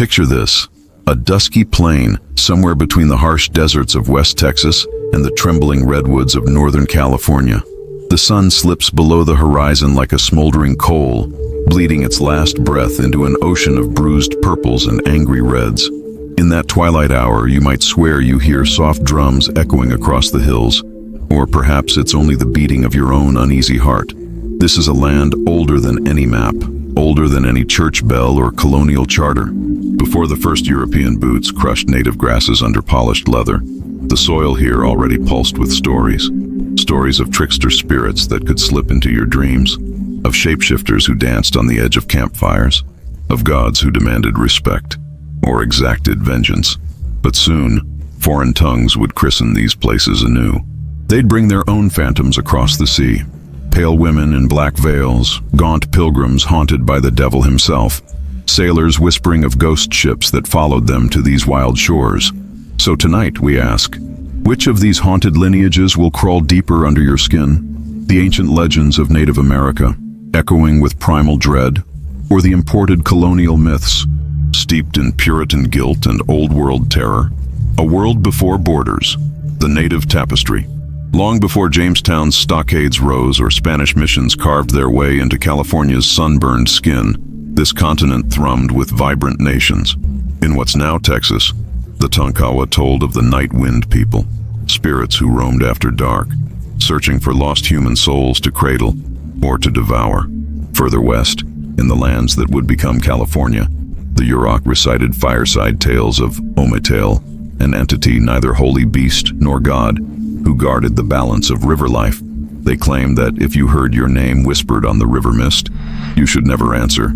Picture this: a dusky plain somewhere between the harsh deserts of West Texas and the trembling redwoods of Northern California. The sun slips below the horizon like a smoldering coal, bleeding its last breath into an ocean of bruised purples and angry reds. In that twilight hour, you might swear you hear soft drums echoing across the hills, or perhaps it's only the beating of your own uneasy heart. This is a land older than any map, older than any church bell or colonial charter. Before the first European boots crushed native grasses under polished leather, the soil here already pulsed with stories. Stories of trickster spirits that could slip into your dreams, of shapeshifters who danced on the edge of campfires, of gods who demanded respect or exacted vengeance. But soon, foreign tongues would christen these places anew. They'd bring their own phantoms across the sea, pale women in black veils, gaunt pilgrims haunted by the devil himself, sailors whispering of ghost ships that followed them to these wild shores. So tonight, we ask, which of these haunted lineages will crawl deeper under your skin? The ancient legends of Native America, echoing with primal dread, or the imported colonial myths, steeped in Puritan guilt and old-world terror? A world before borders, the native tapestry. Long before Jamestown's stockades rose or Spanish missions carved their way into California's sunburned skin, this continent thrummed with vibrant nations. In what's now Texas, the Tonkawa told of the night wind people, spirits who roamed after dark, searching for lost human souls to cradle or to devour. Further west, in the lands that would become California, the Yurok recited fireside tales of Ometel, an entity neither holy beast nor god, who guarded the balance of river life. They claimed that if you heard your name whispered on the river mist, you should never answer,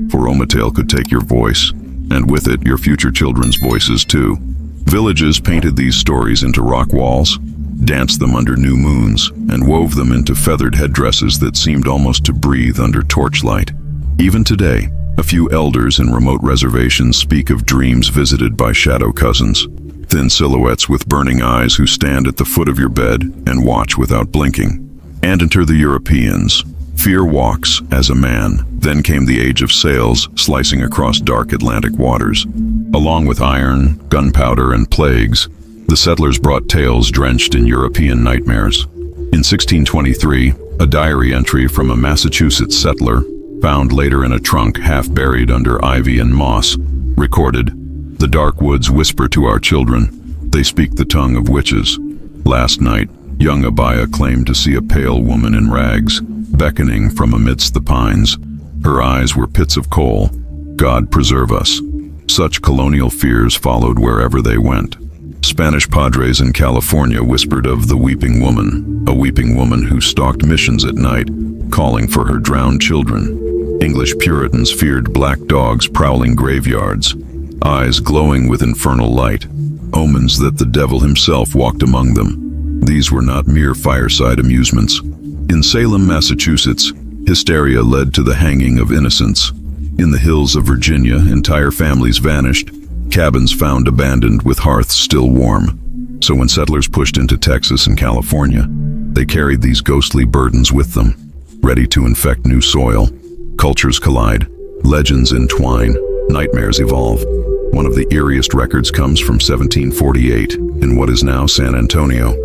for Ometel could take your voice, and with it your future children's voices too. Villages painted these stories into rock walls, danced them under new moons, and wove them into feathered headdresses that seemed almost to breathe under torchlight. Even today, a few elders in remote reservations speak of dreams visited by shadow cousins, thin silhouettes with burning eyes who stand at the foot of your bed and watch without blinking. And enter the Europeans. Fear walks as a man. Then came the age of sails slicing across dark Atlantic waters. Along with iron, gunpowder, and plagues, the settlers brought tales drenched in European nightmares. In 1623, a diary entry from a Massachusetts settler, found later in a trunk half buried under ivy and moss, recorded, "The dark woods whisper to our children. They speak the tongue of witches. Last night, young Abaya claimed to see a pale woman in rags, beckoning from amidst the pines. Her eyes were pits of coal. God preserve us." Such colonial fears followed wherever they went. Spanish padres in California whispered of the weeping woman, a weeping woman who stalked missions at night, calling for her drowned children. English Puritans feared black dogs prowling graveyards, eyes glowing with infernal light, omens that the devil himself walked among them. These were not mere fireside amusements. In Salem, Massachusetts, hysteria led to the hanging of innocents. In the hills of Virginia, entire families vanished, cabins found abandoned with hearths still warm. So when settlers pushed into Texas and California, they carried these ghostly burdens with them, ready to infect new soil. Cultures collide, legends entwine, nightmares evolve. One of the eeriest records comes from 1748 in what is now San Antonio.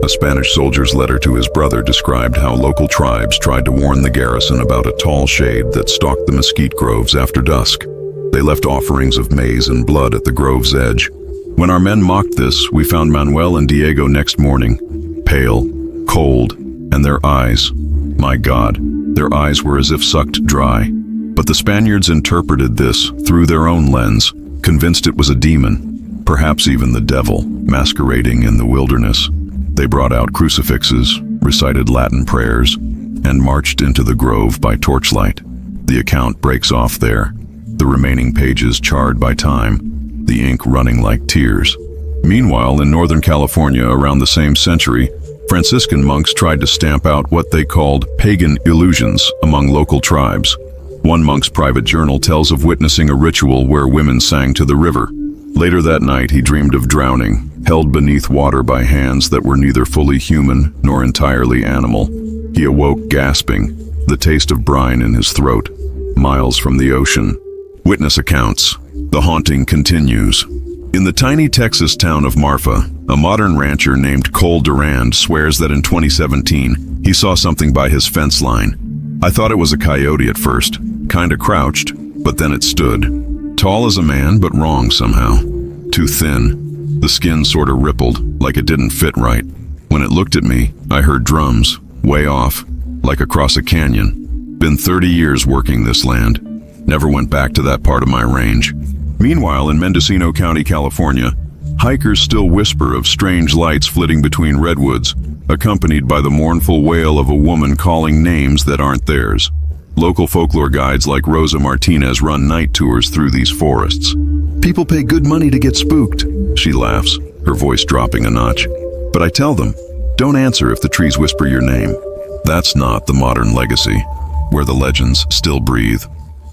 A Spanish soldier's letter to his brother described how local tribes tried to warn the garrison about a tall shade that stalked the mesquite groves after dusk. They left offerings of maize and blood at the grove's edge. When our men mocked this, we found Manuel and Diego next morning, pale, cold, and their eyes, my God, their eyes were as if sucked dry. But the Spaniards interpreted this through their own lens, convinced it was a demon, perhaps even the devil, masquerading in the wilderness. They brought out crucifixes, recited Latin prayers, and marched into the grove by torchlight. The account breaks off there, the remaining pages charred by time, the ink running like tears. Meanwhile, in Northern California around the same century, Franciscan monks tried to stamp out what they called pagan illusions among local tribes. One monk's private journal tells of witnessing a ritual where women sang to the river. Later that night, he dreamed of drowning, held beneath water by hands that were neither fully human nor entirely animal. He awoke gasping, the taste of brine in his throat, miles from the ocean. Witness accounts, The haunting continues. In the tiny Texas town of Marfa, a modern rancher named Cole Durand swears that in 2017, he saw something by his fence line. I thought it was a coyote at first, kinda crouched, but then it stood. Tall as a man, but wrong somehow. Too thin. The skin sorta rippled, like it didn't fit right. When it looked at me, I heard drums, way off, like across a canyon. Been 30 years working this land. Never went back to that part of my range. Meanwhile, in Mendocino County, California, hikers still whisper of strange lights flitting between redwoods, accompanied by the mournful wail of a woman calling names that aren't theirs. Local folklore guides like Rosa Martinez run night tours through these forests. People pay good money to get spooked, she laughs, her voice dropping a notch. But I tell them, don't answer if the trees whisper your name. That's not the modern legacy, where the legends still breathe.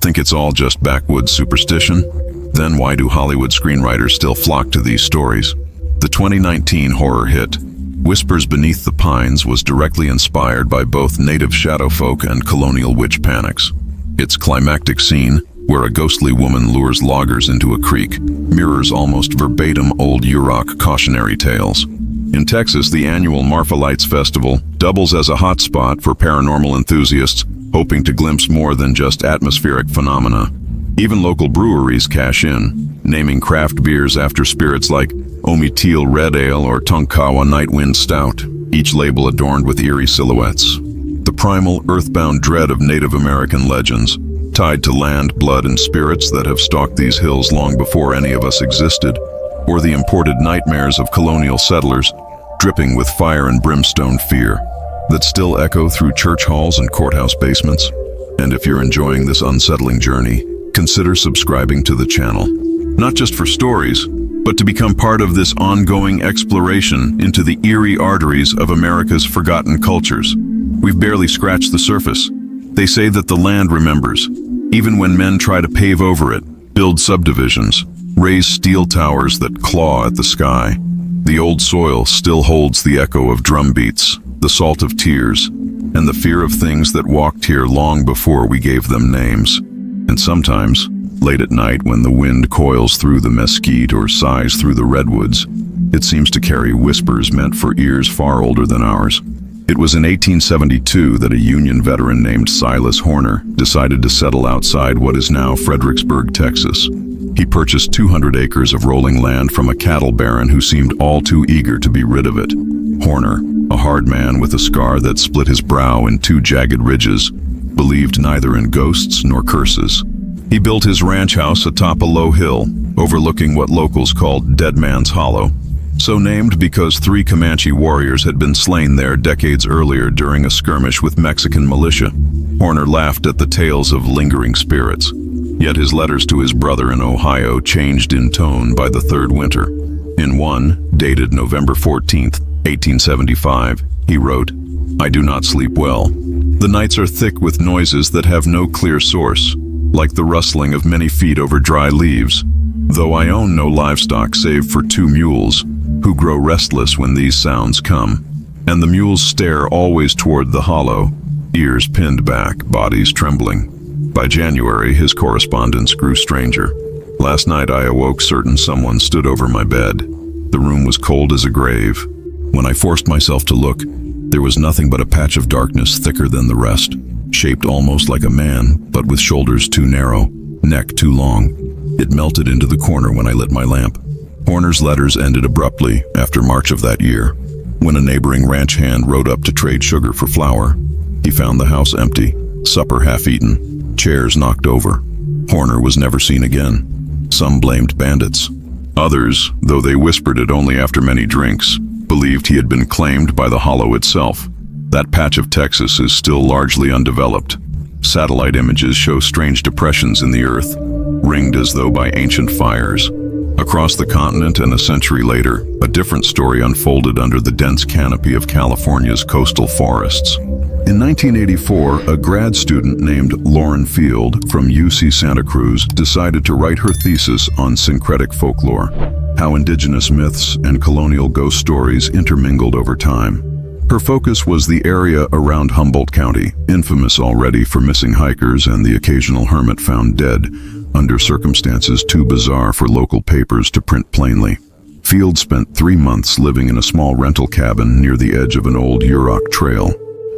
Think it's all just backwoods superstition? Then why do Hollywood screenwriters still flock to these stories? The 2019 horror hit, Whispers Beneath the Pines, was directly inspired by both native shadow folk and colonial witch panics. Its climactic scene, where a ghostly woman lures loggers into a creek, mirrors almost verbatim old Yurok cautionary tales. In Texas, the annual Marfa Lights Festival doubles as a hotspot for paranormal enthusiasts, hoping to glimpse more than just atmospheric phenomena. Even local breweries cash in, naming craft beers after spirits like Ometeal Red Ale or Tonkawa Nightwind Stout, each label adorned with eerie silhouettes. The primal, earthbound dread of Native American legends, tied to land, blood, and spirits that have stalked these hills long before any of us existed, or the imported nightmares of colonial settlers, dripping with fire and brimstone fear, that still echo through church halls and courthouse basements. And if you're enjoying this unsettling journey, consider subscribing to the channel, not just for stories, but to become part of this ongoing exploration into the eerie arteries of America's forgotten cultures. We've barely scratched the surface. They say that the land remembers, even when men try to pave over it, build subdivisions, raise steel towers that claw at the sky. The old soil still holds the echo of drum beats, the salt of tears, and the fear of things that walked here long before we gave them names. And sometimes, late at night when the wind coils through the mesquite or sighs through the redwoods, it seems to carry whispers meant for ears far older than ours. It was in 1872 that a Union veteran named Silas Horner decided to settle outside what is now Fredericksburg, Texas. He purchased 200 acres of rolling land from a cattle baron who seemed all too eager to be rid of it. Horner, a hard man with a scar that split his brow in two jagged ridges, believed neither in ghosts nor curses. He built his ranch house atop a low hill, overlooking what locals called Dead Man's Hollow, so named because 3 Comanche warriors had been slain there decades earlier during a skirmish with Mexican militia. Horner laughed at the tales of lingering spirits, yet his letters to his brother in Ohio changed in tone by the third winter. In one, dated November 14th, 1875, he wrote, "I do not sleep well. The nights are thick with noises that have no clear source, like the rustling of many feet over dry leaves, though I own no livestock save for 2 mules, who grow restless when these sounds come. And the mules stare always toward the hollow, ears pinned back, bodies trembling." By January, his correspondence grew stranger. "Last night I awoke certain someone stood over my bed. The room was cold as a grave. When I forced myself to look, there was nothing but a patch of darkness thicker than the rest, shaped almost like a man, but with shoulders too narrow, neck too long. It melted into the corner when I lit my lamp." Horner's letters ended abruptly after March of that year, when a neighboring ranch hand rode up to trade sugar for flour. He found the house empty, supper half-eaten, chairs knocked over. Horner was never seen again. Some blamed bandits. Others, though they whispered it only after many drinks, believed he had been claimed by the hollow itself. That patch of Texas is still largely undeveloped. Satellite images show strange depressions in the earth, ringed as though by ancient fires. Across the continent and a century later, a different story unfolded under the dense canopy of California's coastal forests. In 1984, a grad student named Lauren Field from UC Santa Cruz decided to write her thesis on syncretic folklore, how indigenous myths and colonial ghost stories intermingled over time. Her focus was the area around Humboldt County, infamous already for missing hikers and the occasional hermit found dead, under circumstances too bizarre for local papers to print plainly. Field spent 3 months living in a small rental cabin near the edge of an old Yurok trail.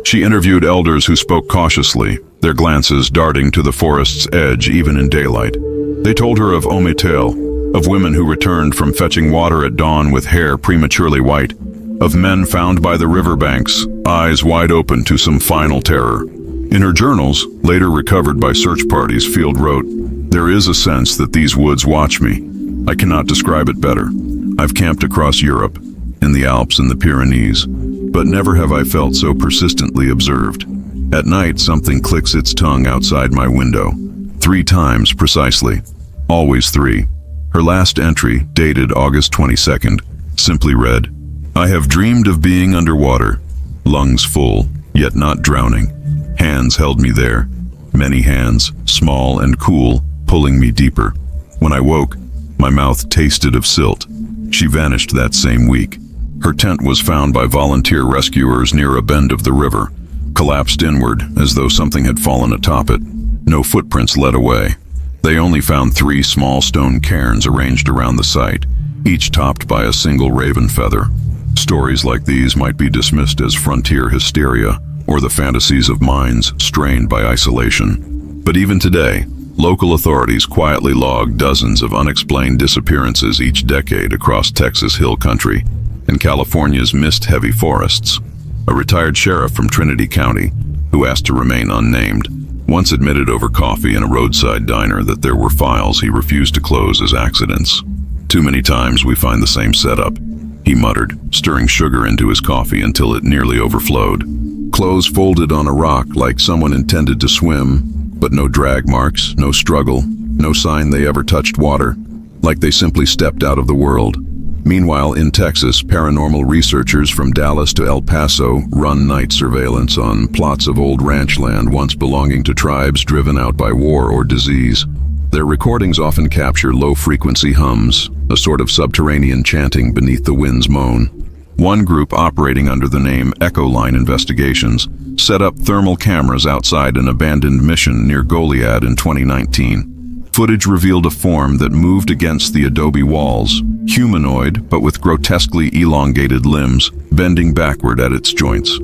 She interviewed elders who spoke cautiously, their glances darting to the forest's edge even in daylight. They told her of Ometel, of women who returned from fetching water at dawn with hair prematurely white, of men found by the riverbanks, eyes wide open to some final terror. In her journals, later recovered by search parties, Field wrote, "There is a sense that these woods watch me. I cannot describe it better. I've camped across Europe, in the Alps and the Pyrenees, but never have I felt so persistently observed. At night, something clicks its tongue outside my window. 3 times precisely. Always 3. Her last entry, dated August 22nd, simply read, "I have dreamed of being underwater, lungs full, yet not drowning. Hands held me there, many hands, small and cool, pulling me deeper. When I woke, my mouth tasted of silt." She vanished that same week. Her tent was found by volunteer rescuers near a bend of the river, collapsed inward as though something had fallen atop it. No footprints led away. They only found 3 small stone cairns arranged around the site, each topped by a single raven feather. Stories like these might be dismissed as frontier hysteria or the fantasies of minds strained by isolation. But even today, local authorities quietly log dozens of unexplained disappearances each decade across Texas Hill Country and California's mist-heavy forests. A retired sheriff from Trinity County, who asked to remain unnamed, once admitted over coffee in a roadside diner that there were files he refused to close as accidents. "Too many times we find the same setup," he muttered, stirring sugar into his coffee until it nearly overflowed. "Clothes folded on a rock like someone intended to swim, but no drag marks, no struggle, no sign they ever touched water, like they simply stepped out of the world." Meanwhile, in Texas, paranormal researchers from Dallas to El Paso run night surveillance on plots of old ranch land once belonging to tribes driven out by war or disease. Their recordings often capture low-frequency hums, a sort of subterranean chanting beneath the wind's moan. One group, operating under the name Echo Line Investigations, set up thermal cameras outside an abandoned mission near Goliad in 2019. Footage revealed a form that moved against the adobe walls, humanoid but with grotesquely elongated limbs, bending backward at its joints.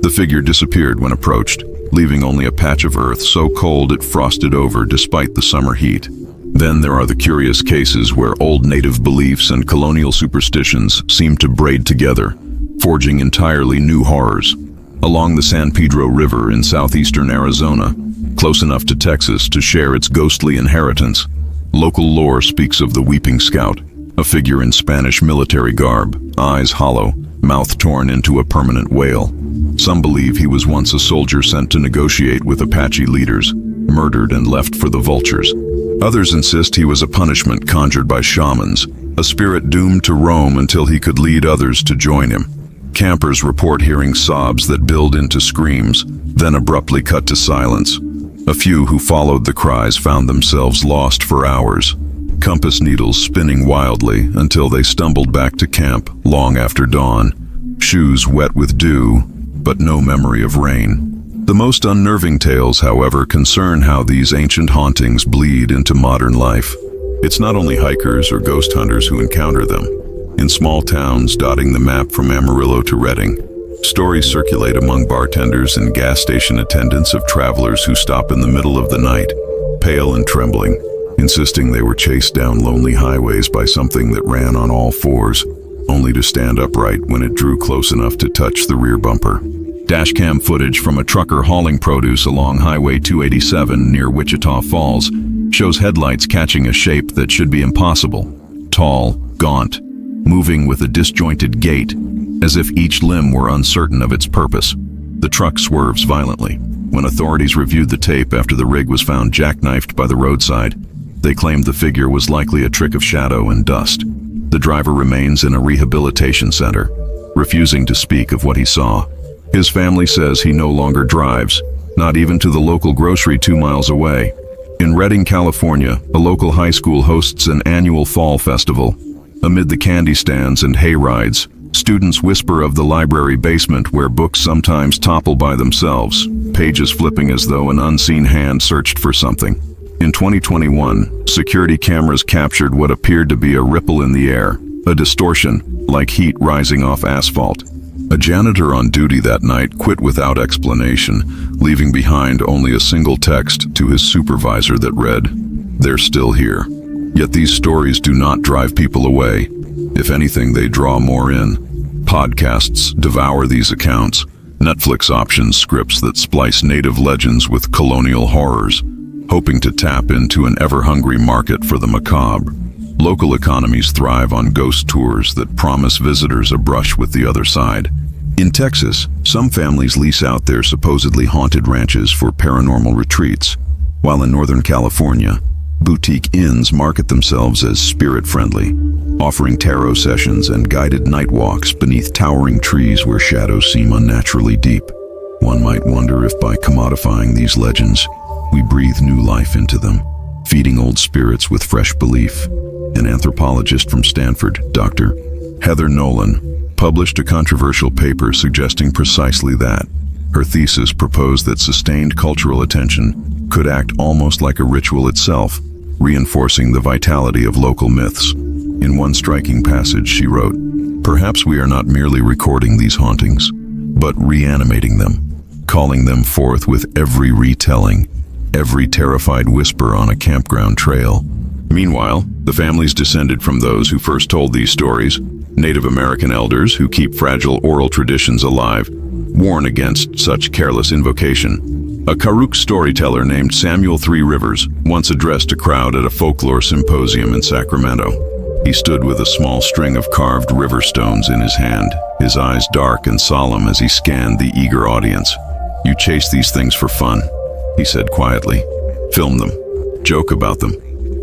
The figure disappeared when approached, leaving only a patch of earth so cold it frosted over despite the summer heat. Then there are the curious cases where old native beliefs and colonial superstitions seem to braid together, forging entirely new horrors. Along the San Pedro River in southeastern Arizona, close enough to Texas to share its ghostly inheritance, local lore speaks of the Weeping Scout, a figure in Spanish military garb, eyes hollow, mouth torn into a permanent whale. Some believe he was once a soldier sent to negotiate with Apache leaders, murdered and left for the vultures. Others insist he was a punishment conjured by shamans, a spirit doomed to roam until he could lead others to join him. Campers report hearing sobs that build into screams, then abruptly cut to silence. A few who followed the cries found themselves lost for hours, compass needles spinning wildly until they stumbled back to camp long after dawn, shoes wet with dew, but no memory of rain. The most unnerving tales, however, concern how these ancient hauntings bleed into modern life. It's not only hikers or ghost hunters who encounter them. In small towns dotting the map from Amarillo to Redding, stories circulate among bartenders and gas station attendants of travelers who stop in the middle of the night, pale and trembling, insisting they were chased down lonely highways by something that ran on all fours, only to stand upright when it drew close enough to touch the rear bumper. Dashcam footage from a trucker hauling produce along Highway 287 near Wichita Falls shows headlights catching a shape that should be impossible. Tall, gaunt, moving with a disjointed gait, as if each limb were uncertain of its purpose. The truck swerves violently. When authorities reviewed the tape after the rig was found jackknifed by the roadside, they claimed the figure was likely a trick of shadow and dust. The driver remains in a rehabilitation center, refusing to speak of what he saw. His family says he no longer drives, not even to the local grocery 2 miles away. In Redding, California, a local high school hosts an annual fall festival. Amid the candy stands and hay rides, students whisper of the library basement where books sometimes topple by themselves, pages flipping as though an unseen hand searched for something. In 2021, security cameras captured what appeared to be a ripple in the air, a distortion, like heat rising off asphalt. A janitor on duty that night quit without explanation, leaving behind only a single text to his supervisor that read, "They're still here." Yet these stories do not drive people away. If anything, they draw more in. Podcasts devour these accounts. Netflix options scripts that splice native legends with colonial horrors, hoping to tap into an ever-hungry market for the macabre. Local economies thrive on ghost tours that promise visitors a brush with the other side. In Texas, some families lease out their supposedly haunted ranches for paranormal retreats, while in Northern California, boutique inns market themselves as spirit-friendly, offering tarot sessions and guided night walks beneath towering trees where shadows seem unnaturally deep. One might wonder if by commodifying these legends, we breathe new life into them, feeding old spirits with fresh belief. An anthropologist from Stanford, Dr. Heather Nolan, published a controversial paper suggesting precisely that. Her thesis proposed that sustained cultural attention could act almost like a ritual itself, reinforcing the vitality of local myths. In one striking passage, she wrote, "Perhaps we are not merely recording these hauntings, but reanimating them, calling them forth with every retelling, every terrified whisper on a campground trail." Meanwhile, the families descended from those who first told these stories, Native American elders who keep fragile oral traditions alive, warn against such careless invocation. A Karuk storyteller named Samuel Three Rivers once addressed a crowd at a folklore symposium in Sacramento. He stood with a small string of carved river stones in his hand, his eyes dark and solemn as he scanned the eager audience. "You chase these things for fun," he said quietly. "Film them, joke about them,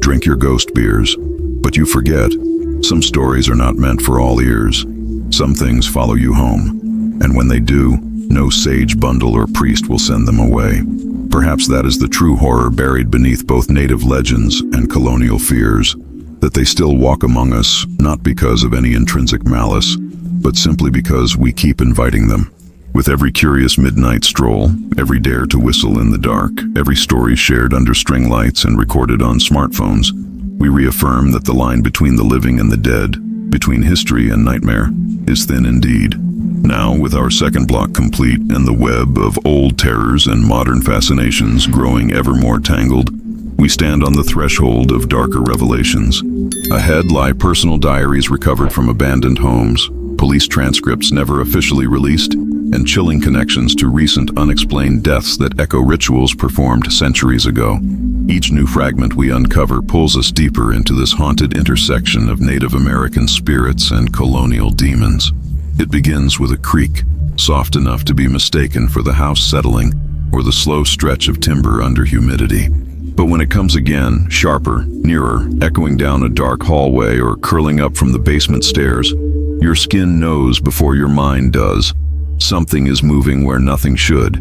drink your ghost beers. But you forget, some stories are not meant for all ears. Some things follow you home, and when they do, no sage bundle or priest will send them away." Perhaps that is the true horror buried beneath both native legends and colonial fears, that they still walk among us, not because of any intrinsic malice, but simply because we keep inviting them. With every curious midnight stroll, every dare to whistle in the dark, every story shared under string lights and recorded on smartphones, we reaffirm that the line between the living and the dead, between history and nightmare, is thin indeed. Now, with our second block complete and the web of old terrors and modern fascinations growing ever more tangled, we stand on the threshold of darker revelations. Ahead lie personal diaries recovered from abandoned homes, police transcripts never officially released, and chilling connections to recent unexplained deaths that echo rituals performed centuries ago. Each new fragment we uncover pulls us deeper into this haunted intersection of Native American spirits and colonial demons. It begins with a creak, soft enough to be mistaken for the house settling or the slow stretch of timber under humidity. But when it comes again, sharper, nearer, echoing down a dark hallway or curling up from the basement stairs, your skin knows before your mind does. Something is moving where nothing should.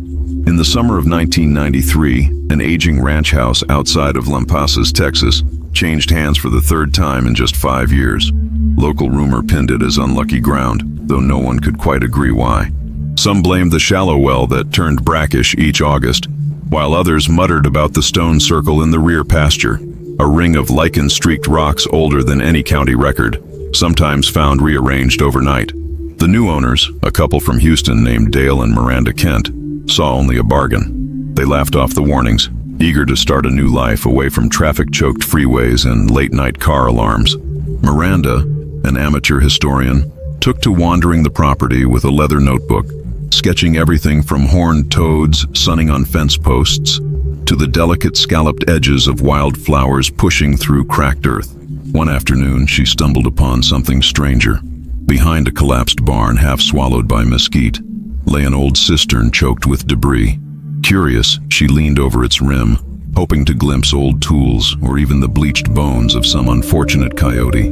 In the summer of 1993, an aging ranch house outside of Lampasas, Texas, changed hands for the third time in just 5 years. Local rumor pinned it as unlucky ground, though no one could quite agree why. Some blamed the shallow well that turned brackish each August, while others muttered about the stone circle in the rear pasture, a ring of lichen-streaked rocks older than any county record, sometimes found rearranged overnight. The new owners, a couple from Houston named Dale and Miranda Kent, saw only a bargain. They laughed off the warnings, eager to start a new life away from traffic-choked freeways and late-night car alarms. Miranda, an amateur historian, took to wandering the property with a leather notebook, sketching everything from horned toads sunning on fence posts to the delicate scalloped edges of wild flowers pushing through cracked earth. One afternoon, she stumbled upon something stranger. Behind a collapsed barn half swallowed by mesquite lay an old cistern choked with debris. Curious, she leaned over its rim, hoping to glimpse old tools or even the bleached bones of some unfortunate coyote.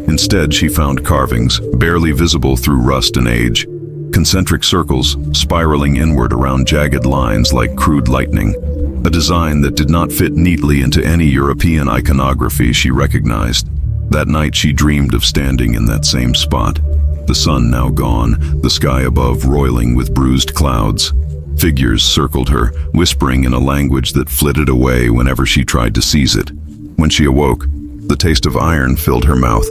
Instead, she found carvings, barely visible through rust and age, concentric circles spiraling inward around jagged lines like crude lightning, a design that did not fit neatly into any European iconography she recognized. That night she dreamed of standing in that same spot, the sun now gone, the sky above roiling with bruised clouds. Figures circled her, whispering in a language that flitted away whenever she tried to seize it. When she awoke, the taste of iron filled her mouth,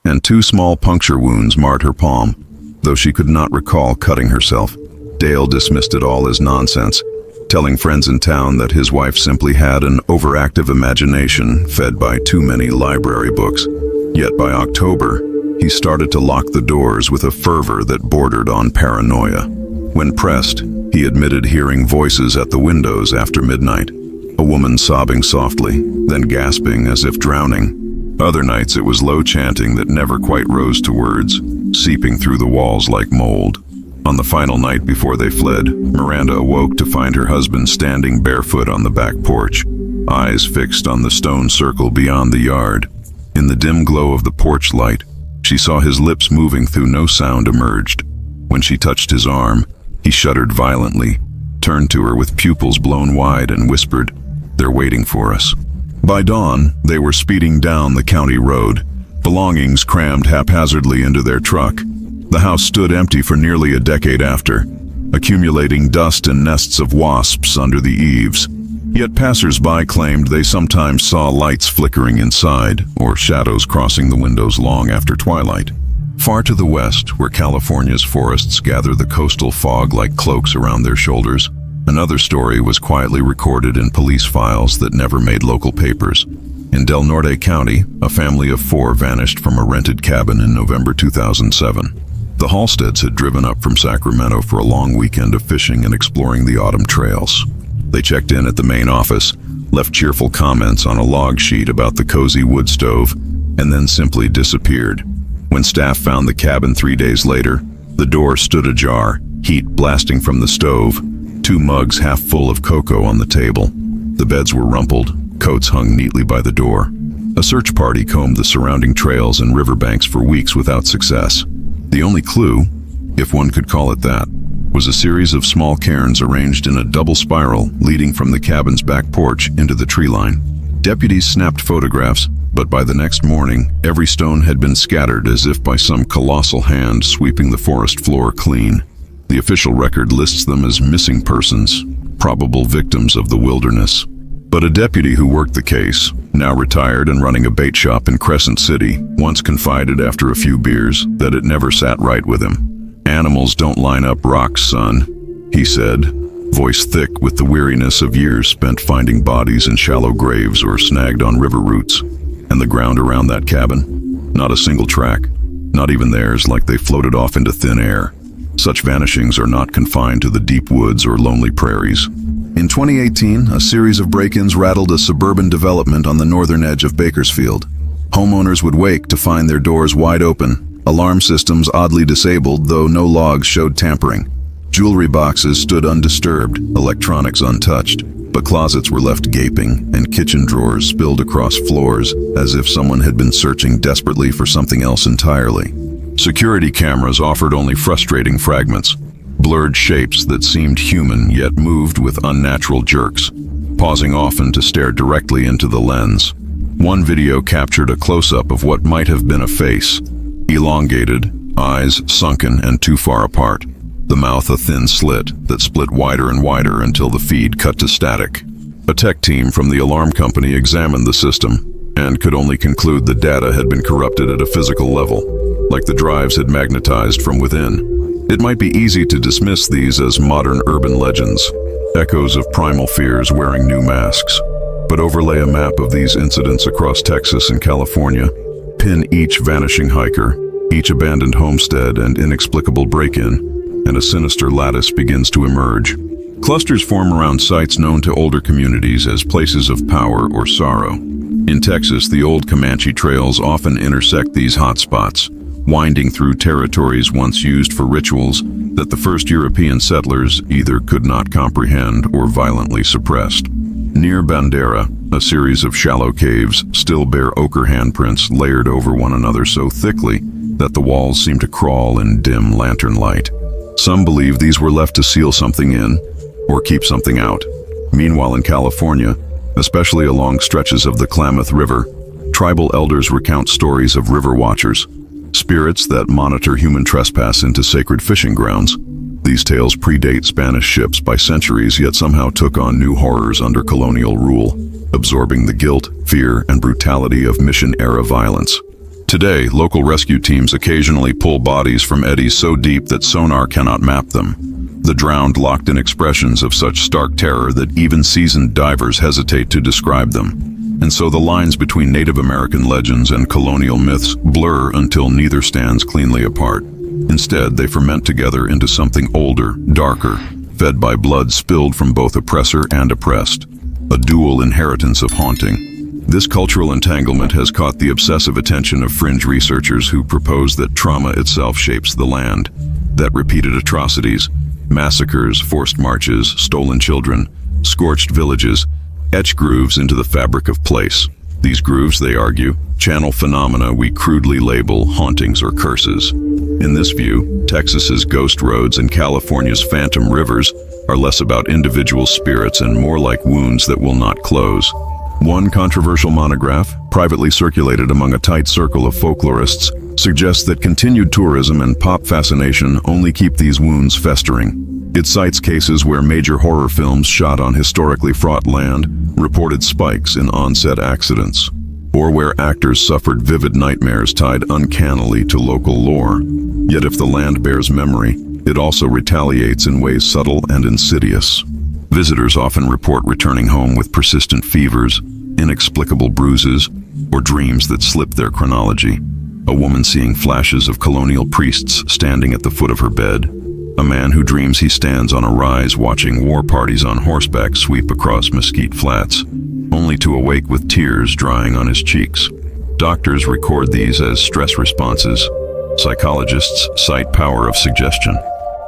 and 2 small puncture wounds marred her palm. Though she could not recall cutting herself, Dale dismissed it all as nonsense, telling friends in town that his wife simply had an overactive imagination fed by too many library books. Yet by October, he started to lock the doors with a fervor that bordered on paranoia. When pressed, he admitted hearing voices at the windows after midnight, a woman sobbing softly, then gasping as if drowning. Other nights it was low chanting that never quite rose to words, seeping through the walls like mold. On the final night before they fled, Miranda awoke to find her husband standing barefoot on the back porch, eyes fixed on the stone circle beyond the yard. In the dim glow of the porch light, she saw his lips moving though no sound emerged. When she touched his arm, he shuddered violently, turned to her with pupils blown wide and whispered, "They're waiting for us." By dawn, they were speeding down the county road, belongings crammed haphazardly into their truck. The house stood empty for nearly a decade after, accumulating dust and nests of wasps under the eaves. Yet passers-by claimed they sometimes saw lights flickering inside, or shadows crossing the windows long after twilight. Far to the west, where California's forests gather the coastal fog like cloaks around their shoulders, another story was quietly recorded in police files that never made local papers. In Del Norte County, a family of 4 vanished from a rented cabin in November 2007. The Halsteads had driven up from Sacramento for a long weekend of fishing and exploring the autumn trails. They checked in at the main office, left cheerful comments on a log sheet about the cozy wood stove, and then simply disappeared. When staff found the cabin 3 days later, the door stood ajar, heat blasting from the stove, 2 mugs half full of cocoa on the table. The beds were rumpled, coats hung neatly by the door. A search party combed the surrounding trails and riverbanks for weeks without success. The only clue, if one could call it that, was a series of small cairns arranged in a double spiral leading from the cabin's back porch into the tree line. Deputies snapped photographs, but by the next morning, every stone had been scattered as if by some colossal hand sweeping the forest floor clean. The official record lists them as missing persons, probable victims of the wilderness. But a deputy who worked the case, now retired and running a bait shop in Crescent City, once confided after a few beers that it never sat right with him. "Animals don't line up rocks, son," he said, voice thick with the weariness of years spent finding bodies in shallow graves or snagged on river roots. And the ground around that cabin? Not a single track, not even theirs, like they floated off into thin air. Such vanishings are not confined to the deep woods or lonely prairies. In 2018, a series of break-ins rattled a suburban development on the northern edge of Bakersfield. Homeowners would wake to find their doors wide open, alarm systems oddly disabled, though no logs showed tampering. Jewelry boxes stood undisturbed, electronics untouched, but closets were left gaping and kitchen drawers spilled across floors as if someone had been searching desperately for something else entirely. Security cameras offered only frustrating fragments, blurred shapes that seemed human yet moved with unnatural jerks, pausing often to stare directly into the lens. One video captured a close-up of what might have been a face, elongated, eyes sunken and too far apart, the mouth a thin slit that split wider and wider until the feed cut to static. A tech team from the alarm company examined the system and could only conclude the data had been corrupted at a physical level, like the drives had magnetized from within. It might be easy to dismiss these as modern urban legends, echoes of primal fears wearing new masks, but overlay a map of these incidents across Texas and California, pin each vanishing hiker, each abandoned homestead and inexplicable break-in, and a sinister lattice begins to emerge. Clusters form around sites known to older communities as places of power or sorrow. In Texas, the old Comanche trails often intersect these hotspots, winding through territories once used for rituals that the first European settlers either could not comprehend or violently suppressed. Near Bandera, a series of shallow caves still bear ochre handprints layered over one another so thickly that the walls seem to crawl in dim lantern light. Some believe these were left to seal something in or keep something out. Meanwhile, in California, especially along stretches of the Klamath River, tribal elders recount stories of river watchers, spirits that monitor human trespass into sacred fishing grounds. The These tales predate Spanish ships by centuries, yet somehow took on new horrors under colonial rule, absorbing the guilt, fear, and brutality of mission-era violence. Today, local rescue teams occasionally pull bodies from eddies so deep that sonar cannot map them. The drowned locked in expressions of such stark terror that even seasoned divers hesitate to describe them. And so the lines between Native American legends and colonial myths blur until neither stands cleanly apart. Instead, they ferment together into something older, darker, fed by blood spilled from both oppressor and oppressed. A dual inheritance of haunting. This cultural entanglement has caught the obsessive attention of fringe researchers who propose that trauma itself shapes the land, that repeated atrocities, massacres, forced marches, stolen children, scorched villages, etch grooves into the fabric of place. These grooves, they argue, channel phenomena we crudely label hauntings or curses. In this view, Texas's ghost roads and California's phantom rivers are less about individual spirits and more like wounds that will not close. One controversial monograph, privately circulated among a tight circle of folklorists, suggests that continued tourism and pop fascination only keep these wounds festering. It cites cases where major horror films shot on historically fraught land reported spikes in on-set accidents, or where actors suffered vivid nightmares tied uncannily to local lore. Yet if the land bears memory, it also retaliates in ways subtle and insidious. Visitors often report returning home with persistent fevers, inexplicable bruises, or dreams that slip their chronology. A woman seeing flashes of colonial priests standing at the foot of her bed. A man who dreams he stands on a rise watching war parties on horseback sweep across Mesquite Flats, only to awake with tears drying on his cheeks. Doctors record these as stress responses. Psychologists cite power of suggestion.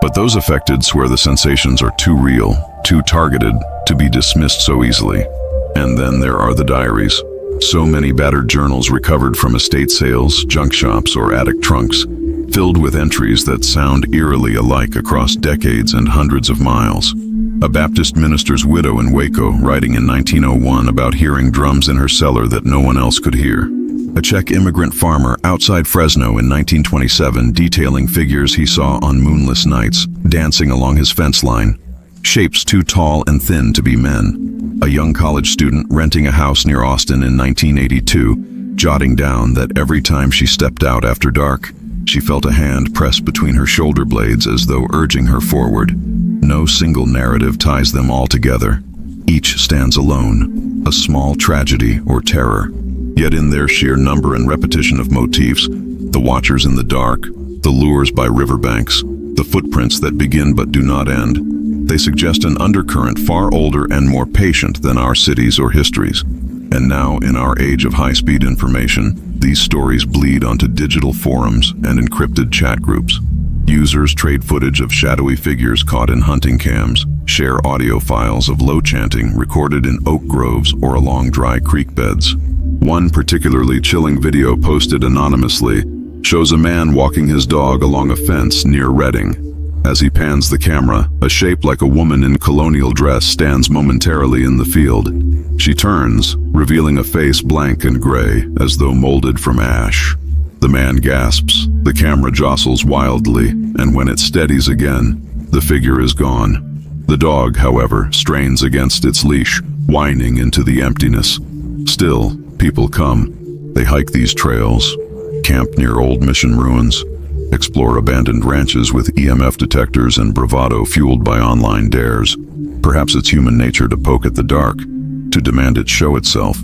But those affected swear the sensations are too real, too targeted, to be dismissed so easily. And then there are the diaries. So many battered journals recovered from estate sales, junk shops, or attic trunks, filled with entries that sound eerily alike across decades and hundreds of miles. A Baptist minister's widow in Waco writing in 1901 about hearing drums in her cellar that no one else could hear. A Czech immigrant farmer outside Fresno in 1927 detailing figures he saw on moonless nights dancing along his fence line, shapes too tall and thin to be men. A young college student renting a house near Austin in 1982, jotting down that every time she stepped out after dark, she felt a hand pressed between her shoulder blades as though urging her forward. No single narrative ties them all together. Each stands alone, a small tragedy or terror. Yet in their sheer number and repetition of motifs, the watchers in the dark, the lures by riverbanks, the footprints that begin but do not end, they suggest an undercurrent far older and more patient than our cities or histories. And now, in our age of high-speed information, these stories bleed onto digital forums and encrypted chat groups. Users trade footage of shadowy figures caught in hunting cams, share audio files of low chanting recorded in oak groves or along dry creek beds. One particularly chilling video posted anonymously shows a man walking his dog along a fence near Redding. As he pans the camera, a shape like a woman in colonial dress stands momentarily in the field. She turns, revealing a face blank and gray, as though molded from ash. The man gasps, the camera jostles wildly, and when it steadies again, the figure is gone. The dog, however, strains against its leash, whining into the emptiness. Still, people come. They hike these trails, camp near old mission ruins, explore abandoned ranches with EMF detectors and bravado fueled by online dares. Perhaps it's human nature to poke at the dark, to demand it show itself.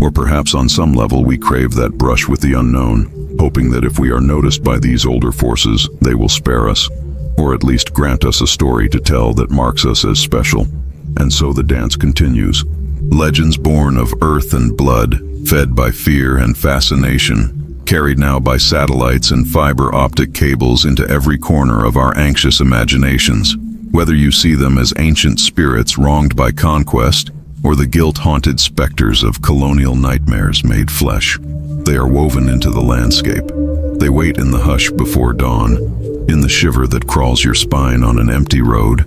Or perhaps on some level we crave that brush with the unknown, hoping that if we are noticed by these older forces, they will spare us, or at least grant us a story to tell that marks us as special. And so the dance continues. Legends born of earth and blood, fed by fear and fascination, carried now by satellites and fiber optic cables into every corner of our anxious imaginations. Whether you see them as ancient spirits wronged by conquest, or the guilt-haunted specters of colonial nightmares made flesh, they are woven into the landscape. They wait in the hush before dawn, in the shiver that crawls your spine on an empty road,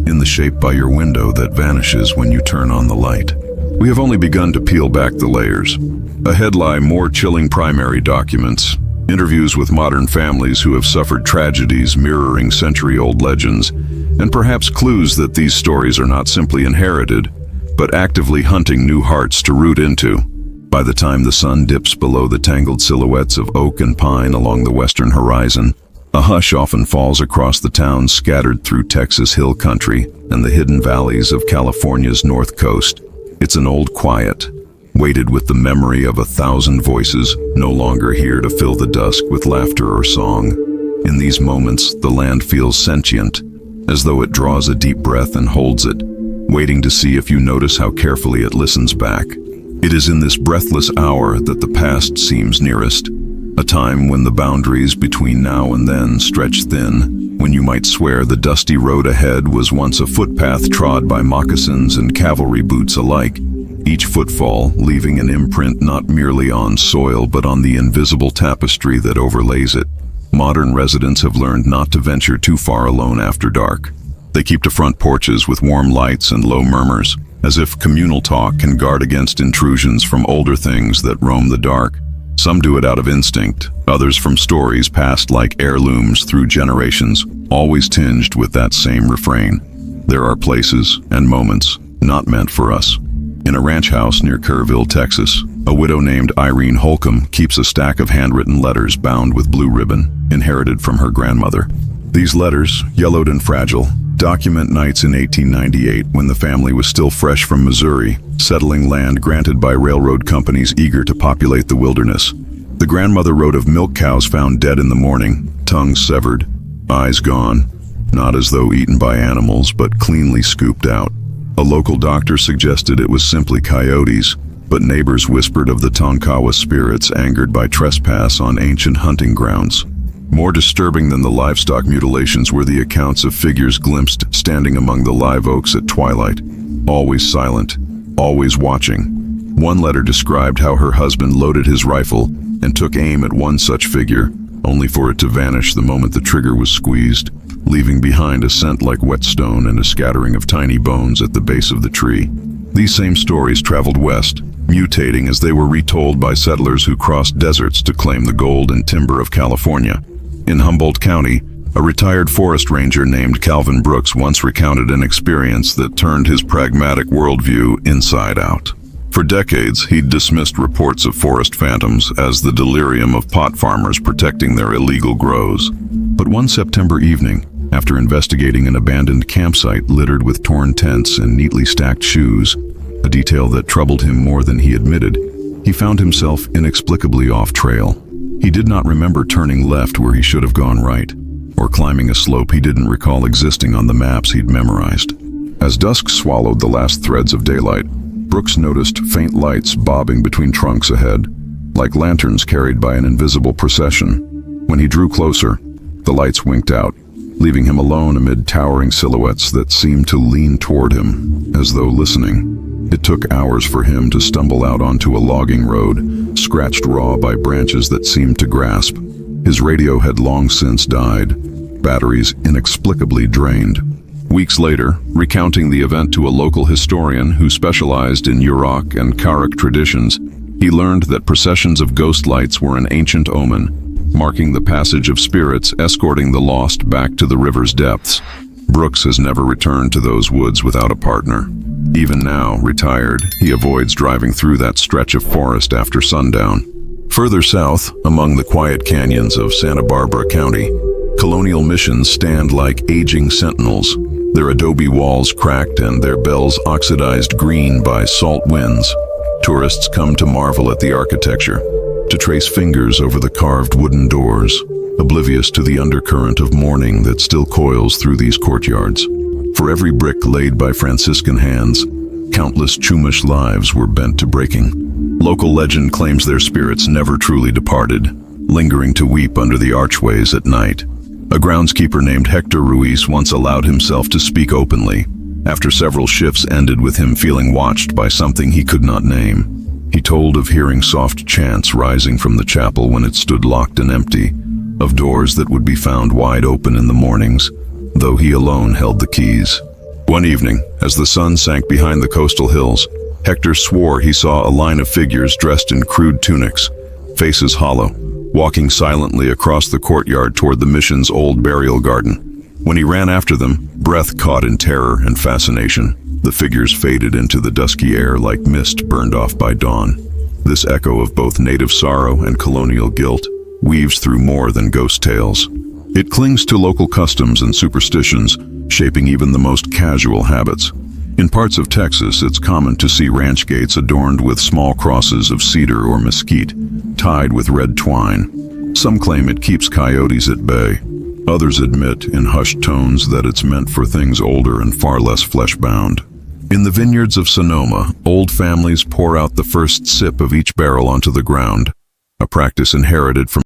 in the shape by your window that vanishes when you turn on the light. We have only begun to peel back the layers. Ahead lie more chilling primary documents, Interviews with modern families who have suffered tragedies mirroring century-old legends, and perhaps clues that these stories are not simply inherited, but actively hunting new hearts to root into. By the time the sun dips below the tangled silhouettes of oak and pine along the western horizon, a hush often falls across the towns scattered through Texas hill country and the hidden valleys of California's north coast. It's an old quiet, weighted with the memory of 1,000 voices, no longer here to fill the dusk with laughter or song. In these moments, the land feels sentient, as though it draws a deep breath and holds it, waiting to see if you notice how carefully it listens back. It is in this breathless hour that the past seems nearest, a time when the boundaries between now and then stretch thin, when you might swear the dusty road ahead was once a footpath trod by moccasins and cavalry boots alike, each footfall leaving an imprint not merely on soil but on the invisible tapestry that overlays it. Modern residents have learned not to venture too far alone after dark. They keep to front porches with warm lights and low murmurs, as if communal talk can guard against intrusions from older things that roam the dark. Some do it out of instinct, others from stories passed like heirlooms through generations, always tinged with that same refrain. There are places and moments not meant for us. In a ranch house near Kerrville, Texas, a widow named Irene Holcomb keeps a stack of handwritten letters bound with blue ribbon, inherited from her grandmother. These letters, yellowed and fragile, document nights in 1898 when the family was still fresh from Missouri, settling land granted by railroad companies eager to populate the wilderness. The grandmother wrote of milk cows found dead in the morning, tongues severed, eyes gone, not as though eaten by animals, but cleanly scooped out. A local doctor suggested it was simply coyotes, but neighbors whispered of the Tonkawa spirits angered by trespass on ancient hunting grounds. More disturbing than the livestock mutilations were the accounts of figures glimpsed standing among the live oaks at twilight, always silent, always watching. One letter described how her husband loaded his rifle and took aim at one such figure, only for it to vanish the moment the trigger was squeezed, leaving behind a scent like whetstone and a scattering of tiny bones at the base of the tree. These same stories traveled west, mutating as they were retold by settlers who crossed deserts to claim the gold and timber of California. In Humboldt County, a retired forest ranger named Calvin Brooks once recounted an experience that turned his pragmatic worldview inside out. For decades, he'd dismissed reports of forest phantoms as the delirium of pot farmers protecting their illegal grows. But one September evening, after investigating an abandoned campsite littered with torn tents and neatly stacked shoes, a detail that troubled him more than he admitted, he found himself inexplicably off trail. He did not remember turning left where he should have gone right, or climbing a slope he didn't recall existing on the maps he'd memorized. As dusk swallowed the last threads of daylight, Brooks noticed faint lights bobbing between trunks ahead, like lanterns carried by an invisible procession. When he drew closer, the lights winked out, leaving him alone amid towering silhouettes that seemed to lean toward him, as though listening. It took hours for him to stumble out onto a logging road, scratched raw by branches that seemed to grasp. His radio had long since died, batteries inexplicably drained. Weeks later, recounting the event to a local historian who specialized in Yurok and Karuk traditions, he learned that processions of ghost lights were an ancient omen, marking the passage of spirits escorting the lost back to the river's depths. Brooks has never returned to those woods without a partner. Even now, retired, he avoids driving through that stretch of forest after sundown. Further south, among the quiet canyons of Santa Barbara County, colonial missions stand like aging sentinels, their adobe walls cracked and their bells oxidized green by salt winds. Tourists come to marvel at the architecture, to trace fingers over the carved wooden doors, oblivious to the undercurrent of mourning that still coils through these courtyards. For every brick laid by Franciscan hands, countless Chumash lives were bent to breaking. Local legend claims their spirits never truly departed, lingering to weep under the archways at night. A groundskeeper named Hector Ruiz once allowed himself to speak openly, after several shifts ended with him feeling watched by something he could not name. He told of hearing soft chants rising from the chapel when it stood locked and empty, of doors that would be found wide open in the mornings, though he alone held the keys. One evening, as the sun sank behind the coastal hills, Hector swore he saw a line of figures dressed in crude tunics, faces hollow, walking silently across the courtyard toward the mission's old burial garden. When he ran after them, breath caught in terror and fascination, the figures faded into the dusky air like mist burned off by dawn. This echo of both native sorrow and colonial guilt weaves through more than ghost tales. It clings to local customs and superstitions, shaping even the most casual habits. In parts of Texas, it's common to see ranch gates adorned with small crosses of cedar or mesquite, tied with red twine. Some claim it keeps coyotes at bay. Others admit in hushed tones that it's meant for things older and far less flesh-bound. In the vineyards of Sonoma, old families pour out the first sip of each barrel onto the ground, a practice inherited from